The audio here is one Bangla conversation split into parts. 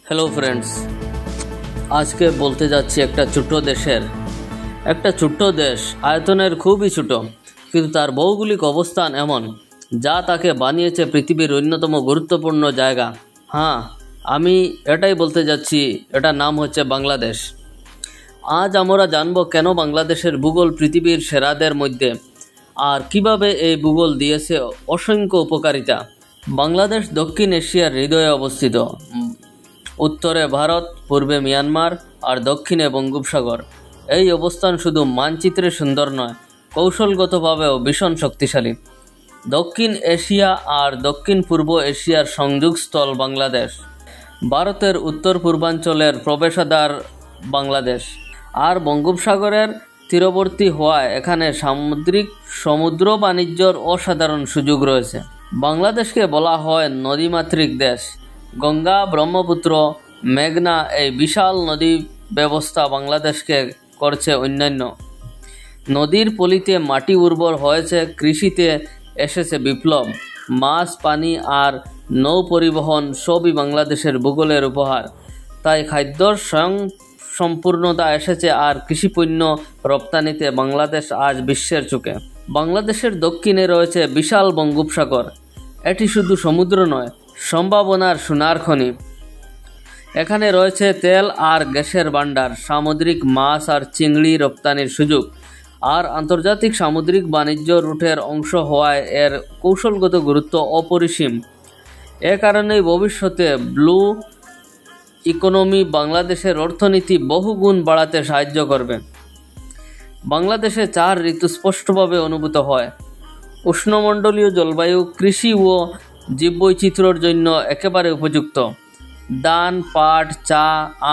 হ্যালো ফ্রেন্ডস, আজকে বলতে যাচ্ছি একটা ছোট্ট দেশ আয়তনের খুবই ছোট, কিন্তু তার ভৌগোলিক অবস্থান এমন যা তাকে বানিয়েছে পৃথিবীর অন্যতম গুরুত্বপূর্ণ জায়গা। হ্যাঁ, আমি এটাই বলতে যাচ্ছি, এটার নাম হচ্ছে বাংলাদেশ। আজ আমরা জানব কেন বাংলাদেশের ভূগোল পৃথিবীর সেরাদের মধ্যে, আর কিভাবে এই ভূগোল দিয়েছে অসংখ্য উপকারিতা। বাংলাদেশ দক্ষিণ এশিয়ার হৃদয়ে অবস্থিত। উত্তরে ভারত, পূর্বে মিয়ানমার আর দক্ষিণে বঙ্গোপসাগর। এই অবস্থান শুধু মানচিত্রে সুন্দর নয়, কৌশলগতভাবেও ভীষণ শক্তিশালী। দক্ষিণ এশিয়া আর দক্ষিণ পূর্ব এশিয়ার সংযোগস্থল বাংলাদেশ। ভারতের উত্তর পূর্বাঞ্চলের প্রবেশদ্বার বাংলাদেশ, আর বঙ্গোপসাগরের তীরবর্তী হওয়ায় এখানে সমুদ্র বাণিজ্যর অসাধারণ সুযোগ রয়েছে। বাংলাদেশকে বলা হয় নদীমাতৃক দেশ। গঙ্গা, ব্রহ্মপুত্র, মেঘনা এই বিশাল নদী ব্যবস্থা বাংলাদেশকে করছে অন্যান্য। নদীর পলিতে মাটি উর্বর হয়েছে, কৃষিতে এসেছে বিপ্লব। মাছ, পানি আর নৌ পরিবহন সবই বাংলাদেশের ভূগোলের উপহার। তাই খাদ্যর স্বয়ংসম্পূর্ণতা এসেছে, আর কৃষিপণ্য রপ্তানিতে বাংলাদেশ আজ বিশ্বের চোখে। বাংলাদেশের দক্ষিণে রয়েছে বিশাল বঙ্গোপসাগর। এটি শুধু সমুদ্র নয়, সম্ভাবনার সোনার খনি। এখানে রয়েছে তেল আর গ্যাসের ভাণ্ডার, সামুদ্রিক মাছ আর চিংড়ি রপ্তানির সুযোগ, আর আন্তর্জাতিক সামুদ্রিক বাণিজ্য রুটের অংশ হওয়ায় এর কৌশলগত গুরুত্ব অপরিসীম। এ কারণেই ভবিষ্যতে ব্লু ইকোনমি বাংলাদেশের অর্থনীতি বহুগুণ বাড়াতে সাহায্য করবে। বাংলাদেশে 4 ঋতু স্পষ্টভাবে অনুভূত হয়। উষ্ণমণ্ডলীয় জলবায়ু কৃষি ও জীববৈচিত্র্যের জন্য একেবারে উপযুক্ত। ধান, পাট, চা,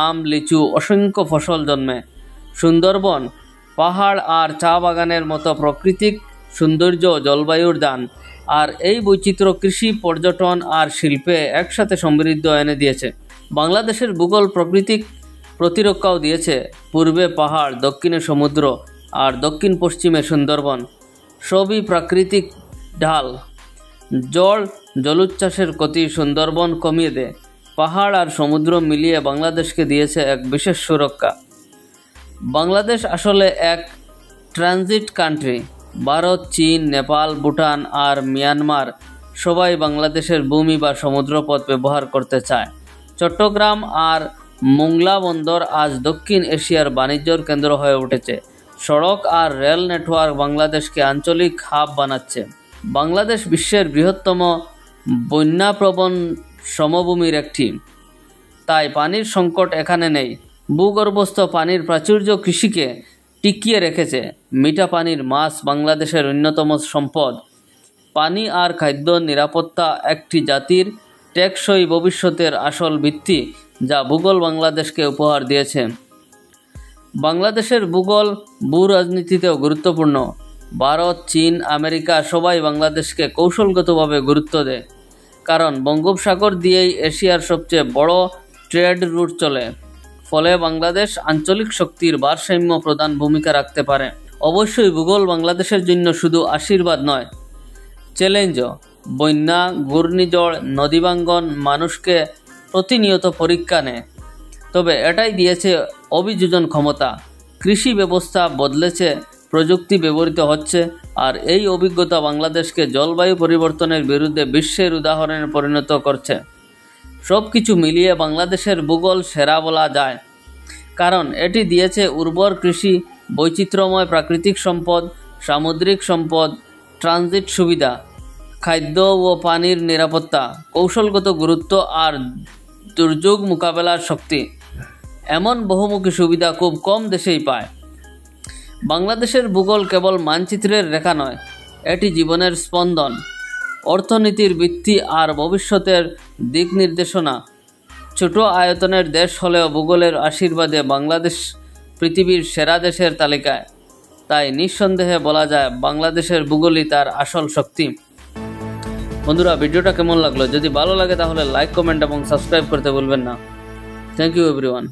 আম, লিচু অসংখ্য ফসল জন্মে। সুন্দরবন, পাহাড় আর চা বাগানের মতো প্রাকৃতিক সৌন্দর্য জলবায়ুর দান, আর এই বৈচিত্র্য কৃষি, পর্যটন আর শিল্পে একসাথে সমৃদ্ধ এনে দিয়েছে। বাংলাদেশের ভূগোল প্রাকৃতিক প্রতিরক্ষাও দিয়েছে। পূর্বে পাহাড়, দক্ষিণে সমুদ্র আর দক্ষিণ পশ্চিমে সুন্দরবন, সবই প্রাকৃতিক ঢাল। জলোচ্ছ্বাসের গতি সুন্দরবন কমিয়ে দেয়। পাহাড় আর সমুদ্র মিলিয়ে বাংলাদেশকে দিয়েছে এক বিশেষ সুরক্ষা। বাংলাদেশ আসলে এক ট্রানজিট কান্ট্রি। ভারত, চীন, নেপাল, ভুটান আর মিয়ানমার সবাই বাংলাদেশের ভূমি বা সমুদ্রপথ ব্যবহার করতে চায়। চট্টগ্রাম আর মোংলা বন্দর আজ দক্ষিণ এশিয়ার বাণিজ্যের কেন্দ্র হয়ে উঠেছে। সড়ক আর রেল নেটওয়ার্ক বাংলাদেশকে আঞ্চলিক হাব বানাচ্ছে। বাংলাদেশ বিশ্বের বৃহত্তম বন্যাপ্রবণ সমভূমির একটি, তাই পানির সংকট এখানে নেই। ভূগর্ভস্থ পানির প্রাচুর্য কৃষিকে টিকিয়ে রেখেছে। মিঠা পানির মাছ বাংলাদেশের অন্যতম সম্পদ। পানি আর খাদ্য নিরাপত্তা একটি জাতির টেকসই ভবিষ্যতের আসল ভিত্তি, যা ভূগোল বাংলাদেশকে উপহার দিয়েছে। বাংলাদেশের ভূগোল ভূরাজনীতিতেও গুরুত্বপূর্ণ। ভারত, চীন, আমেরিকা সবাই বাংলাদেশকে কৌশলগতভাবে গুরুত্ব দেয়, কারণ বঙ্গোপসাগর দিয়েই এশিয়ার সবচেয়ে বড় ট্রেড রুট চলে। ফলে বাংলাদেশ আঞ্চলিক শক্তির ভারসাম্য প্রধান ভূমিকা রাখতে পারে। অবশ্যই ভূগোল বাংলাদেশের জন্য শুধু আশীর্বাদ নয়, চ্যালেঞ্জও। বন্যা, ঘূর্ণিঝড়, নদীভাঙ্গন মানুষকে প্রতিনিয়ত পরীক্ষা নেয়, তবে এটাই দিয়েছে অভিযোজন ক্ষমতা। কৃষি ব্যবস্থা বদলেছে, প্রযুক্তি ব্যবহৃত হচ্ছে, আর এই অভিজ্ঞতা বাংলাদেশকে জলবায়ু পরিবর্তনের বিরুদ্ধে বিশ্বের উদাহরণে পরিণত করছে। সব কিছু মিলিয়ে বাংলাদেশের ভূগোল সেরা বলা যায়, কারণ এটি দিয়েছে উর্বর কৃষি, বৈচিত্র্যময় প্রাকৃতিক সম্পদ, সামুদ্রিক সম্পদ, ট্রানজিট সুবিধা, খাদ্য ও পানির নিরাপত্তা, কৌশলগত গুরুত্ব আর দুর্যোগ মোকাবেলার শক্তি। এমন বহুমুখী সুবিধা খুব কম দেশেই পায়। বাংলাদেশের ভূগোল কেবল মানচিত্রের রেখা নয়, এটি জীবনের স্পন্দন, অর্থনীতির ভিত্তি আর ভবিষ্যতের দিক নির্দেশনা। ছোট আয়তনের দেশ হলেও ভূগোলের আশীর্বাদে বাংলাদেশ পৃথিবীর সেরা দেশের তালিকায়। তাই নিঃসন্দেহে বলা যায় বাংলাদেশের ভূগোলই তার আসল শক্তি। বন্ধুরা, ভিডিওটা কেমন লাগলো? যদি ভালো লাগে তাহলে লাইক, কমেন্ট এবং সাবস্ক্রাইব করতে ভুলবেন না। Thank you everyone.